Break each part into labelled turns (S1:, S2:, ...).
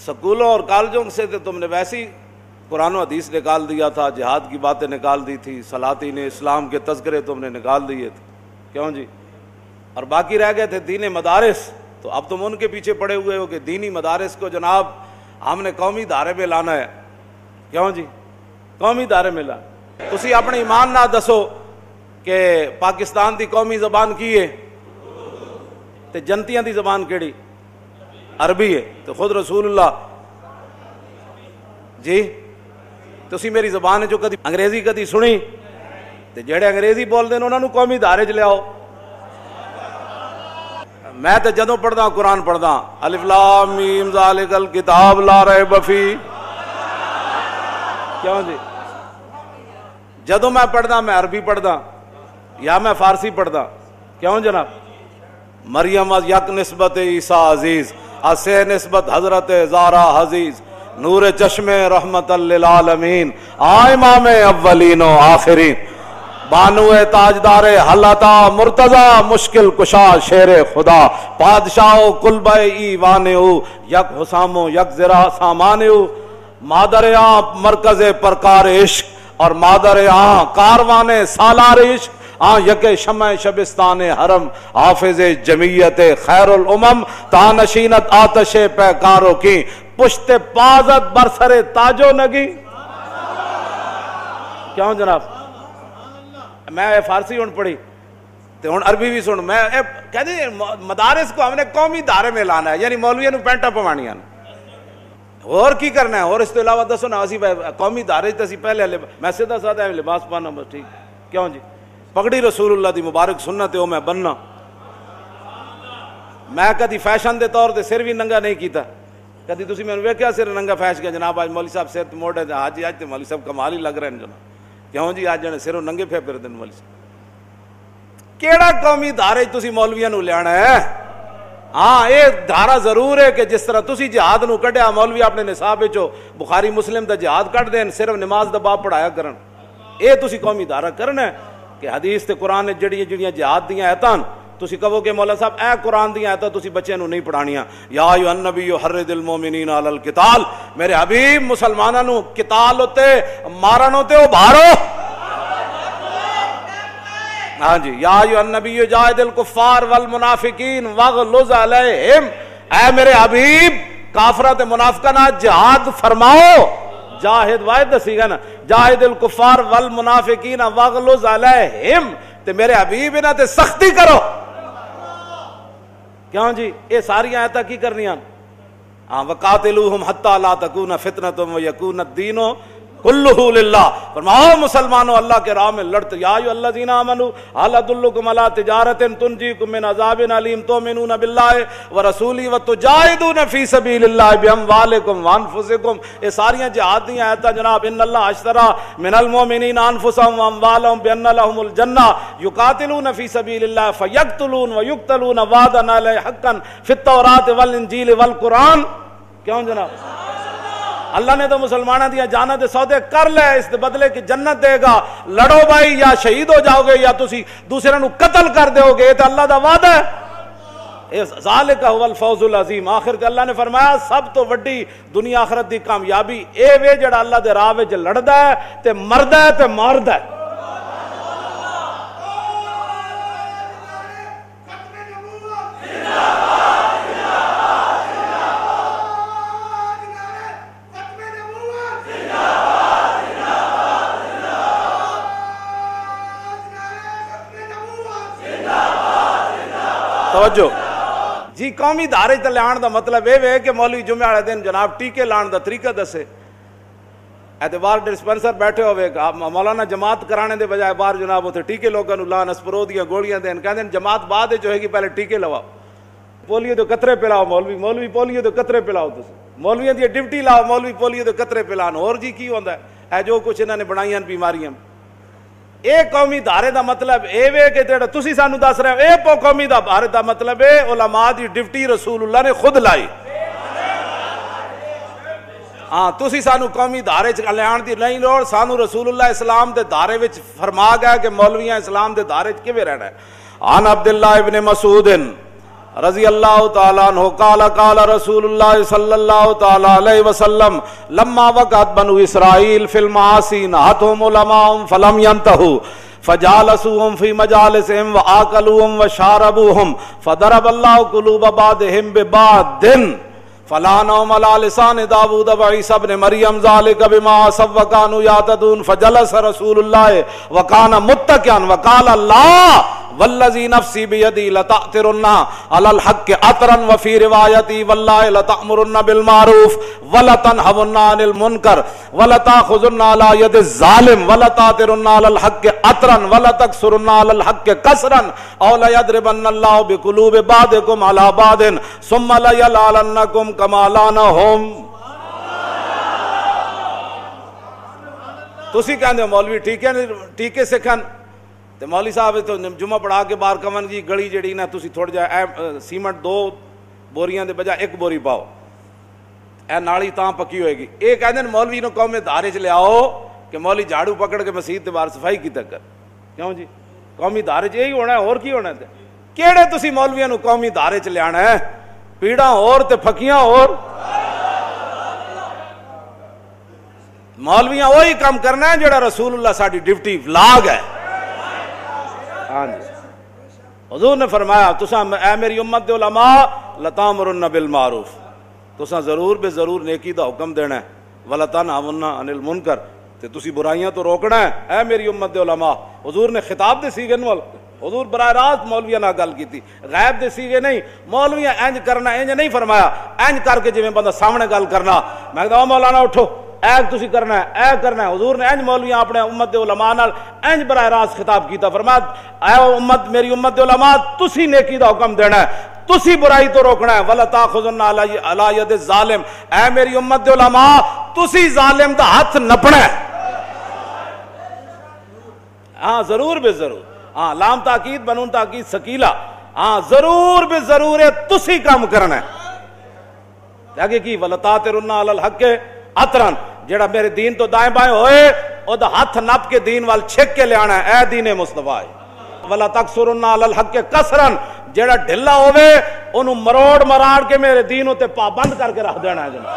S1: سکولوں اور کالجوں سے تو تم نے ویسی قرآن و حدیث نکال دیا تھا، جہاد کی باتیں نکال دی تھی، سلاطین اسلام کے تذکرے تم نے نکال دیے تھے، کیوں جی؟ اور باقی رہ گئے تھے دینی مدارس، تو اب تم ان کے پیچھے پڑے ہوئے ہو کہ دینی مدارس کو جناب ہم نے قومی دھارے میں لانا ہے، کیوں جی؟ قومی دھارے میں لانا۔ تسی اپنے ایمان نہ دسو کہ پاکستان دی قومی زبان کی ہے تے جنتیاں دی زبان کیڑی؟ عربی ہے۔ تو خود رسول اللہ جی تسی میری زبان ہے جو کدی انگریزی کدی سنی؟ تے جڑے انگریزی بول دے انہاں نوں قومی دھارے چ لیاؤ۔ میں تے جدوں پڑھدا قرآن پڑھدا الف لام میم ذالک الکتاب لا ریب فیہ، کیوں جی؟ جدوں میں پڑھدا میں عربی پڑھدا یا میں فارسی پڑھدا، کیوں جناب؟ مریم یک نسبت عیسیٰ عزیز، اسے نسبت حضرت زہرا حزیز، نور چشم رحمت للعالمین، امام اولین و آخرین، بانو تاجدار حلتا مرتضی، مشکل کشا شیر خدا، بادشاہ کلبہ ایوانیو، یک حسامو یک زرا سامانیو، مادر آن مرکز پرکار عشق اور مادر آن کاروان سالار عشق، یک شمع شبستان حرم، حافظ جمعیت خیر الامم، تانشینت آتش پیکاروں کی، پشت پازت برسر تاجو نگی، کیوں جناب؟ میں فارسی ہون پڑھی تو ہون عربی بھی سن، میں کہتے ہیں مدارس کو ہم نے قومی دھارے میں لانا ہے، یعنی مولویوں نے پینٹا پوانیاں اور کی کرنا ہے، اور اس کے علاوہ دسو نا اسی قومی دھارے تے پہلے میں سیدھا سادہ لباس پانا بس ٹھیک، کیوں جی؟ پگڑی رسول اللہ دی مبارک سنت ہے وہ میں بننا، میں کدی فیشن دے طور تے سر بھی ننگا نہیں کیتا، کدی تسی میں ویکھیا سر ننگا فیش کے جناب آج مولوی صاحب سر موڑے تے حاجی آج تے مولوی صاحب کمال ہی لگ رہے ہیں جناب، کیوں جی؟ آج جنے سروں ننگے پھر پھر دن مولوی صاحب، کیڑا قومی دھارے تسی مولویاں نو لیانا ہے؟ ہاں یہ دھارا ضرور ہے کہ جس طرح تسی جہاد نو کڈیا مولوی اپنے نصاب وچوں بخاری مسلم دا جہاد کڈ دین، صرف نماز دا باب پڑھایا کرن، اے تسی قومی دھارا کرنا ہے کہ حدیث تے قرآن جڑیاں جڑیاں جہاد دیاں آیتاں تسی کہو کہ مولا صاحب اے قرآن دیاں آیتاں تسی بچے نو نہیں پڑھانیاں، یا ایھا النبی حرض المومنین علی القتال، میرے حبیب مسلماناں نو قتال ہوتے مارن ہوتے ابھارو، ہاں جی، یا ایھا النبی جاہد الکفار والمنافقین واغلظ علیہم، اے میرے حبیب کافراں تے منافقاں نال جہاد فرماؤ، جاہد واحد دسی گا نا، جاہد الکفار والمنافقین واغلظ علیہم، تے میرے حبیب انہاں تے سختی کرو، کیوں جی؟ یہ ساری آیتاں کی کرنیاں؟ وقاتلوہم حتی لا تکون فتنۃ ویکون الدین کلہ للہ، فرماؤ مسلمانوں اللہ کے راہ میں لڑتے، یا ایھا الذین آمنوا ہل ادلکم علی تجارۃ تنجیکم من عذاب علیم تؤمنون باللہ ورسولہ وتجاہدون فی سبیل اللہ باموالکم وانفسکم، یہ ساریاں جہاد دی آیتاں جناب، ان اللہ اشتری من المؤمنین انفسہم واموالہم بان لہم الجنہ یقاتلون فی سبیل اللہ فیقتلون ویقتلون وعدا علیہ حقا فی التوراۃ والانجیل والقرآن، کیوں جناب؟ اللہ نے تو مسلمانوں دیا جاناں دے سودے کر لے، اس دے بدلے کی جنت دے گا، لڑو بھائی یا شہید ہو جاؤ گے یا تسی دوسرے نو قتل کر دیو گے، یہ تو اللہ دا وعدہ ہے، ذالک هو الفوز العظیم۔ آخر تے اللہ نے فرمایا سب تو وڈی دنیا آخرت دی کامیابی اے وے جڑا اللہ دے راہ وچ لڑدا ہے تے مردا ہے تے ماردا ہے۔ توجہ جی، قومی دھارے تے لان دا مطلب اے وے کہ مولوی جمعہ والے دن جناب ٹیکے لان دا طریقہ دسے، اعتبار ڈسپنسر بیٹھے ہوئے مولانا جماعت کرانے دے بجائے باہر جناب اتنے ٹیکے لوگوں نو لان اسپرو دیاں گولیاں دین، کہندے جماعت بعد جو ہے گی پہلے ٹیکے لواؤ، پولیو دے قطرے پلاؤ، مولوی پولیو دے قطرے پلاؤ، تسی مولویاں دی ڈیوٹی لاؤ، مولوی پولیو دے قطرے پلان، اور جی کی ہوندا ہے اے جو کچھ انہاں نے بنائیاں بیماریاں۔ اے قومی دھارے دا مطلب اے وے کہ جڑا تسی سانو دس رہے ہو، اے قومی دھارے دا مطلب اے علماء دی ڈیوٹی رسول اللہ نے خود لائی، ہاں تسی سانو قومی دھارے چ لیان دی نہیں لوڑ، سانو رسول اللہ اسلام دے دھارے وچ فرما گیا کہ مولویاں اسلام دے دھارے چ کیویں رہنا ہے۔ عن عبداللہ ابن مسعود رضی اللہ تعالیٰ عنہ قال قال رسول اللہ صلی اللہ تعالیٰ علیہ وسلم لما وقعت بنو اسرائیل فی المعاصی نہتهم علماءهم فلم ينتهوا فجالسوهم في مجالسهم وآكلوهم وشاربوهم فضرب الله قلوب بعضهم ببعض فلا نوم على لسان داود وعيسى ابن مريم ذلك بما عصوا وكانوا يعتدون فجلس رسول الله وكان متكئا وقال الله والذي نفسي بيدي لتأثرن على الحق أثرا وفي روايتي والله لتأمرن بالمعروف ولتنهون عن المنكر ولتأخذن على يد الظالم ولتأثرن على الحق أثرا ولتكسرن على الحق كسرا أو ليضربن الله بقلوب بعضكم على بعض ثم ليلعننكم كما لعنهم. تسی کہندے مولوی ٹھیک ہے سکھن تے مولوی صاحب تو جمعہ پڑھا کے باہر کمن جی گلی جڑی نا تسی تھوڑا جا سیمنٹ 2 بوریاں دے بجا 1 بوری پاؤ اے نالی تاں پکی ہوئے گی. اے کہندے مولوی نو قوم دھارے چ لے آؤ کہ مولوی جھاڑو پکڑ کے مسجد دے باہر صفائی کیتا کر. کیوں جی قومی دھارے چ یہی ہونا ہے اور کی ہونا ہے؟ کیڑے تسی مولویاں نو قومی دھارے چ لے آنا ہے؟ پیڑاں اور تے پھکیاں اور مولویاں وہی کام کرنا ہے جڑا رسول اللہ ساڈی ڈیوٹی لاگ ہے. ہاں جی حضور نے فرمایا تساں اے میری امت دے علماء لتامرن بالمعروف تساں ضرور بے ضرور نیکی دا حکم دینا ہے ولتنہون عن المنکر تے تسی برائیاں تو روکنا ہے. اے میری امت دے علماء حضور نے خطاب دے سیگے نال حضور براہ راست مولویاں نال گل کیتی غیب دے سیگے نہیں. مولویاں انج کرنا انج نہیں فرمایا انج کر کے جویں بندہ سامنے گل کرنا میں کہدا مولانا اٹھو اے تسی کرنا ہے اے کرنا ہے. حضور نے انج مولویاں اپنے امت دے علماء نال انج براہ راست خطاب کیتا فرمایا اے امت میری امت دے علماء تسی نیکی دا حکم دینا ہے تسی برائی تو روکنا ہے ولا تاخذن علی ید الظالم اے میری امت دے علماء تسی ظالم دا ہاتھ نپنا ہے. ہاں ضرور بے ضرور ہاں لام تاکید بنون تاکید ثقیلہ ہاں ضرور بے ضرور ہے تسی کام کرنا ہے. آگے کی ولتاترن علی الحق اطرن جڑا میرے دین تو دائیں بائیں ہوئے او دا ہاتھ نپ کے دین وال چھک کے لے آنا ہے. اے دین مصطفیٰ ولا تکسرن علی الحق کسرن جڑا ڈھلا ہوئے انہوں مروڑ مراڑ کے میرے دین تے پابند کر کے رکھ دینا ہے. جناب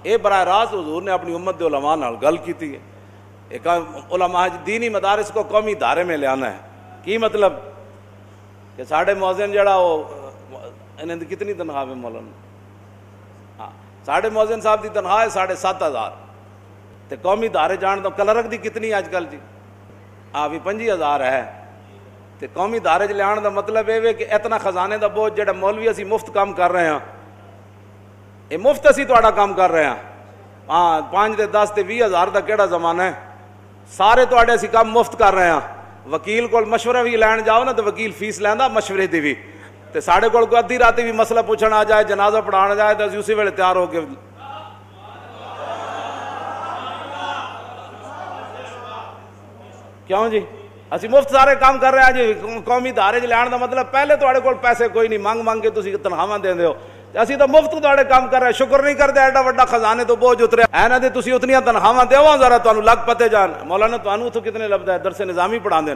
S1: اے براہ راست حضور نے اپنی امت دے علماء نال گل کیتی ہے. ایک علماء دینی مدارس کو قومی دھارے میں لے آنا ہے. کی مطلب کہ ساڑھے مؤذن جڑا وہ انہیں کتنی تنخواہ ہے مولانا؟ ہاں ساڑھے مؤذن صاحب دی تنخواہ ہے 7,500 تے قومی دھارے جان دو کلرک دی کتنی آج کل جی بھی 5,000 ہے. تے قومی دھارے چ لے آن دا مطلب یہ کہ اتنا خزانے دا بوجھ جڑا مولوی اسی مفت کام کر رہے ہیں یہ مفت اسی تہاڈا کام کر رہے ہیں. ہاں 5 تے 10 تے 20,000 دا کیڑا زمانہ ہے سارے تہاڈے اسی کام مفت کر رہے ہیں. وکیل کول مشورہ بھی لین جاؤ نا تو وکیل فیس لیندا مشورے دی بھی تے ساڈے کول کوئی ادھی راتی بھی مسئلہ پوچھنا آ جائے جنازہ پڑھانا جائے تو اسی ویلے تیار ہو کے کیوں جی اسی مفت سارے کام کر رہے ہیں جی. قومی دھارے چ لین دا مطلب پہلے تہاڈے کول پیسے کوئی نہیں منگ منگ کے تسی تنخواہ دیندے ہو اسی تو مفت تہاڈے کام کر رہے شکر نہیں کرتے ایڈا وڈا خزانے تو بوجھ اترے اے نہ تے تسی اتنیاں تنخواہ دیو ذرا تانوں لگ پتے جان. مولانا تانوں اتوں کتنے لبدا ہے درس نظامی پڑھاندے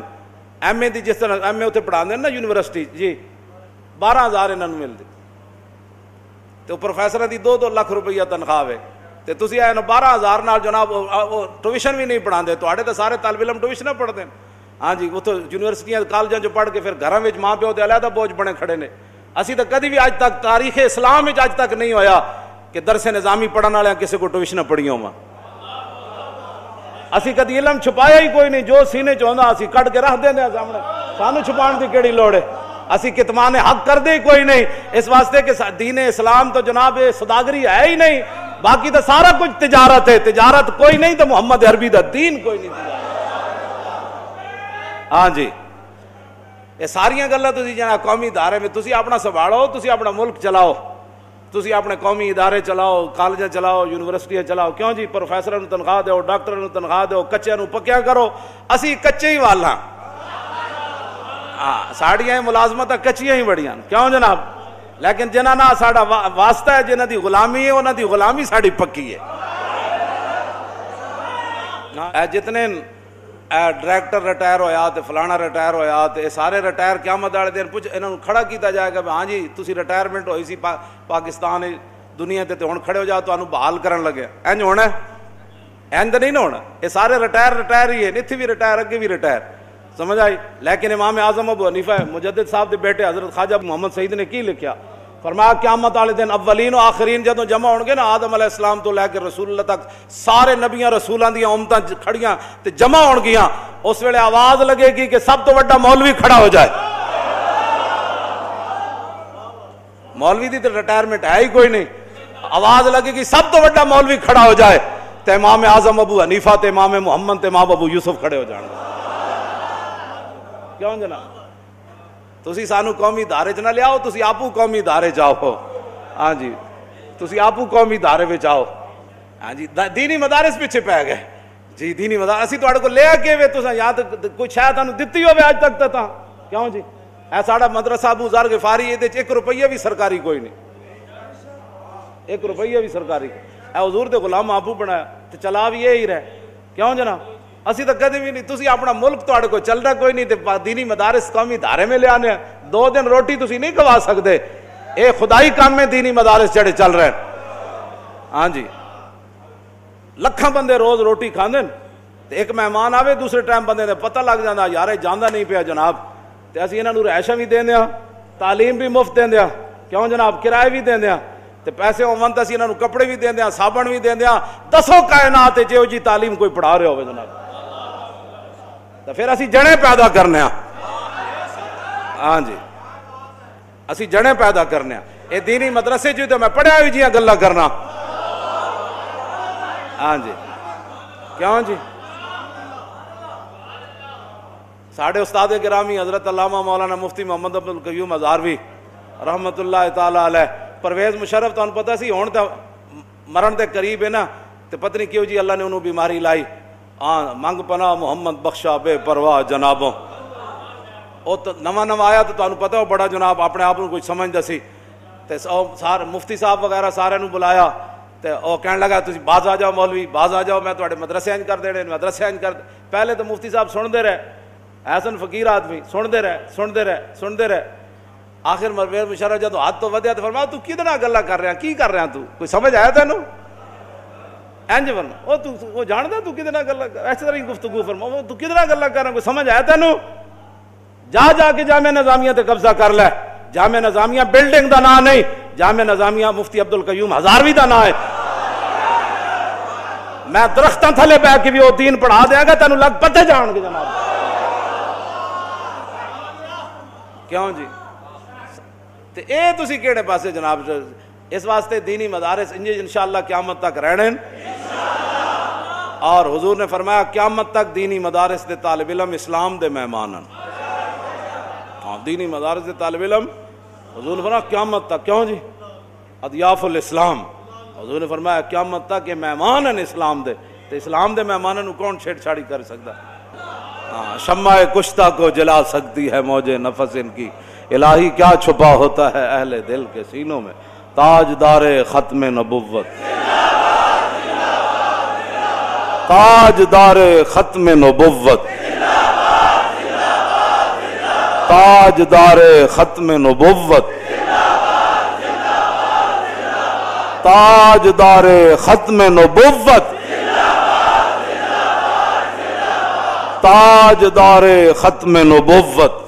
S1: ایم اے دی جس طرح ایم اے اتنے پڑھاندے نا یونیورسٹی جی 12,000 انہاں نوں ملدی تو پروفیسراں دی 2-2 لاکھ روپیہ تنخواہ ہے تے تسی اے 12,000 نال جناب ٹیوشن بھی نہیں پڑھاندے تہاڈے تے سارے طالب علم ٹیوشن پڑھدے ہیں. ہاں جی اتوں یونیورسٹیاں کالجاں جو پڑھ کے پھر گھراں وچ ماں پیو تے علیحدہ بوجھ بنے کھڑے نے. اسی تو کدی بھی اج تک تاریخ اسلام اج تک نہیں ہویا کہ درس نظامی پڑھن والے کسی کو ٹیوشن پڑھیاں ہوا. اسی کدی علم چھپایا ہی کوئی نہیں جو سینے چاہتا اسی کٹ کے رکھ دیندے سامنے سانو چھپان دی کیڑی لوڑ ہے. اسی کتمان حق کر دے کوئی نہیں اس واسطے کہ دین اسلام تو جناب سوداگری ہے ہی نہیں باقی تو سارا کچھ تجارت ہے. تجارت کوئی نہیں تو محمد عربی دا دین کوئی نہیں. ہاں جی یہ ساریاں گلاں تسی جنا قومی ادارے میں تسی اپنا سنبھالو تسی اپنا ملک چلاؤ تسی اپنے قومی ادارے چلاؤ کالجاں چلاؤ یونیورسٹیاں چلاؤ. کیوں جی پروفیسراں نوں تنخواہ دیو ڈاکٹراں نوں تنخواہ دیو کچیاں نوں پکیاں کرو. اسی کچے ہی والا ہاں ساڑیاں ملازمتاں کچیاں ہی بڑیاں کیوں جناب لیکن جنہاں نال ساڈا واسطہ ہے جنہاں دی غلامی ہے انہاں دی غلامی ساڈی پکی ہے. اے جتنے ڈائریکٹر ریٹائر ہویا تے فلانا ریٹائر ہویا تے سارے ریٹائر قیامت والے دن پوچھ انہوں کھڑا کیتا جائے گا ہاں جی تسی ریٹائرمنٹ ہوئی سی پاکستان دنیا تے ہن کھڑے ہو جاؤ تانوں بحال کرن لگے انج ہونا اینج نہیں ہونا. یہ سارے ریٹائر ہی ہے, اتنے بھی ریٹائر اگے بھی ریٹائر, سمجھ آئی. لیکن امام اعظم ابو حنیفہ مجدد صاحب دے بیٹے حضرت خواجہ محمد سعید نے کی لکھیا, فرمایا قیامت والے دن اولین و آخرین جدوں جمع ہون گے نا آدم علیہ السلام تو لے کے رسول اللہ تک سارے نبیاں رسولاں دی امتاں کھڑیاں تے جمع ہون گیاں, اس ویلے آواز لگے گی کہ سب تو بڑا مولوی کھڑا ہو جائے. مولوی دی تے ریٹائرمنٹ ہے ہی کوئی نہیں, آواز لگے گی سب تو بڑا مولوی کھڑا ہو جائے تے امام اعظم ابو حنیفہ تے امام محمد تے امام ابو یوسف کھڑے ہو جان گے. کیوں جناب تسی سانو قومی ادارے چ نہ لیاؤ, تسی آپو قومی ادارے جاؤ. ہاں جی تسی آپو قومی ادارے وچ آؤ. ہاں جی دینی مدارس پیچھے پی گئے جی, دینی مدارس اسی تواڈے کو لے کے وے تساں یا تے کوئی شاید تانوں دتی ہوے اج تک تا کیوں جی. اے ساڈا مدرسہ ابو ذر غفاری اے وچ 1 روپیہ بھی سرکاری کوئی نہیں, 1 روپیہ بھی سرکاری. اے حضور دے غلام آپو بنایا تے چلا بھی یہی رہے. کیوں جناب اسی تو کدی بھی نہیں, تسی اپنا ملک تواڈے کو چل رہا کوئی نہیں تے دینی مدارس قومی ادارے میں لے آنے 2 دن روٹی تسی نہیں کھوا سکتے. اے خدائی کام میں دینی مدارس جڑے چل رہے ہیں. ہاں جی لکھاں بندے روز روٹی کھاندے تے ایک مہمان آوے دوسرے ٹائم بندے نے پتہ لگ جاندا یار اے جاندا نہیں پیا جناب, تے اسی انہاں نوں رہائشاں بھی دیندے ہاں, تعلیم بھی مفت دیندے ہاں. کیوں جناب کرائے بھی دیندے ہاں تے پیسے ہون تے اسی انہاں نوں کپڑے بھی دیندے ہاں, صابن بھی دیندے ہاں. دسو کائنات جے جی تعلیم کوئی پڑھا رہے ہوے جناب تو پھر اسی جڑے پیدا کرنے ہاں. ہاں جی اسی جڑے پیدا کرنے ہاں. اے دینی مدرسے جو تو میں پڑھیا ہوئی جیاں گلاں کرنا. ہاں جی کیوں جی ساڑھے استاد گرامی حضرت علامہ مولانا مفتی محمد عبد القیوم ہزاروی رحمت اللہ تعالی علیہ, پرویز مشرف تو پتہ سی ہون تے مرن دے قریب ہے نا, تے پتہ نہیں کیوں جی اللہ نے انہوں بیماری لائی. ہاں منگ پناہ محمد بخشا بے پرواہ جنابوں. وہ تو نواں آیا تو تمہیں پتہ ہو بڑا جناب اپنے آپ کو کچھ سمجھدا سی تے سارے مفتی صاحب وغیرہ سارے نوں بلایا تے او کہن لگا تسی باز آ جاؤ مولوی باز آ جاؤ, میں تواڈے مدرسے انج کر دینے مدرسے انج کر. پہلے تو مفتی صاحب سنتے رہے, حسن فقیر آدمی سنتے رہے. آخر پرویز مشرف جدوں ہاتھ تو ودیا تو فرمایا تو کدے نال گلاں کر رہا کی کر رہا تو کوئی سمجھ آیا تینوں اینج ورنہ وہ جاندا تو کدے نال گلاں اس طرح کی گفتگو فرما تو کدے نال گلاں کر رہا کوئی سمجھ آیا تینوں. جا کے جامعہ نظامیہ تے قبضہ کر لے. جامعہ نظامیہ بلڈنگ دا نام نہیں, جامعہ نظامیہ مفتی عبد القیوم ہزاروی دا نام ہے. میں درختاں تھلے بیٹھ کے بھی وہ دین پڑھا دیا گا تینوں لگ پتے جان گے جناب. کیوں جی تے اے تسی کیڑے پاسے جناب. اس واسطے دینی مدارس انشاءاللہ قیامت تک رہنے, اور حضور نے فرمایا قیامت تک دینی مدارس دے طالب علم اسلام دے مہمان. ہاں دینی مدارس دے طالب علم حضور نے فرمایا قیامت تک. کیوں جی اضیاف الاسلام, حضور نے فرمایا قیامت تک یہ مہمان ہیں اسلام دے, تو اسلام دے مہمانوں کو کون چھیڑ چھاڑی کر سکتا. ہاں شمع کشتہ کو جلا سکتی ہے موج نفس ان کی, الہی کیا چھپا ہوتا ہے اہل دل کے سینوں میں. تاجدار ختم نبوت, تاجدار ختم نبوت, تاجدار ختم نبوت, تاجدار ختم نبوت, تاجدار ختم نبوت.